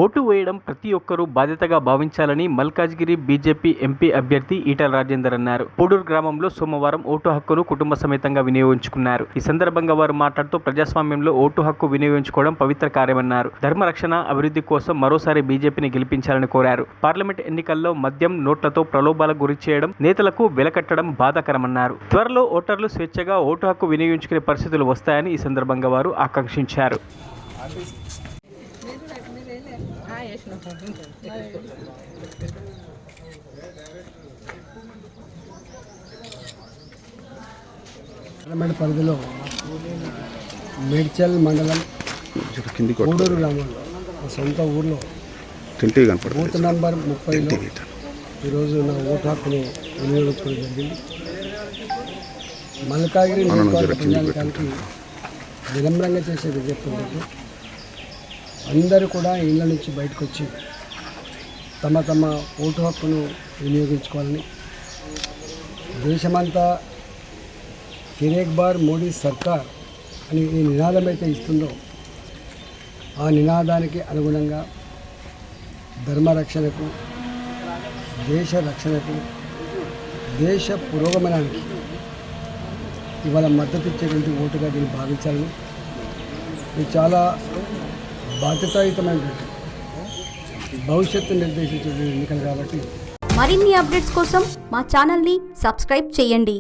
Vote వేయడం ప్రతి ఒక్కరూ బాధ్యతగా భావించాలని మల్కాజ్గిరి బీజేపీ ఎంపీ అభ్యర్థి ఈటల రాజేందర్ అన్నారు. పూడూరు గ్రామంలో సోమవారం ఓటు హక్కును కుటుంబ సమేతంగా వినియోగించుకున్నారు. ఈ సందర్భంగా వారు మాట్లాడుతూ ప్రజాస్వామ్యంలో ఓటు హక్కు వినియోగించుకోవడం పవిత్ర కార్యమన్నారు. ధర్మరక్షణ, అభివృద్ధి కోసం మరోసారి బీజేపీని గెలిపించాలని కోరారు. పార్లమెంట్ ఎన్నికల్లో మద్యం, నోట్లతో ప్రలోభాలకు గురి చేయడం, నేతలకు వెలకట్టడం బాధాకరమన్నారు. త్వరలో ఓటర్లు స్వేచ్ఛగా ఓటు హక్కు వినియోగించుకునే పరిస్థితులు వస్తాయని ఈ సందర్భంగా వారు ఆకాంక్షించారు. పార్లమెంట్ పరిధిలో మేడ్చల్ మండలం పూడూరు గ్రామంలో సొంత ఊర్లో బూత్ నంబర్ 30లో ఈరోజు నా ఓటు హక్కును వినియోగించుకోవడం జరిగింది. మల్కాజ్గిరి నియోజకవర్గ ప్రజానికానికి వినమ్రంగా చేసే విజ్ఞప్తి, అందరూ కూడా ఇళ్ళ నుంచి బయటకు వచ్చి తమ తమ ఓటు హక్కును వినియోగించుకోవాలని, దేశమంతా ఫిర్ ఏక్ బార్ మోడీ సర్కార్ అని ఈ నినాదం అయితే ఇస్తుందో ఆ నినాదానికి అనుగుణంగా ధర్మరక్షణకు, దేశ రక్షణకు, దేశ పురోగమనానికి ఇవాళ మద్దతు ఇచ్చేటువంటి ఓటుగా దీన్ని భావించాలని, ఇది చాలా బాధ్యతాయుతమైనటువంటి భవిష్యత్తు నిర్దేశించే ఎన్నికలు కాబట్టి మరిన్ని అప్డేట్స్ కోసం మా ఛానల్ని సబ్స్క్రైబ్ చేయండి.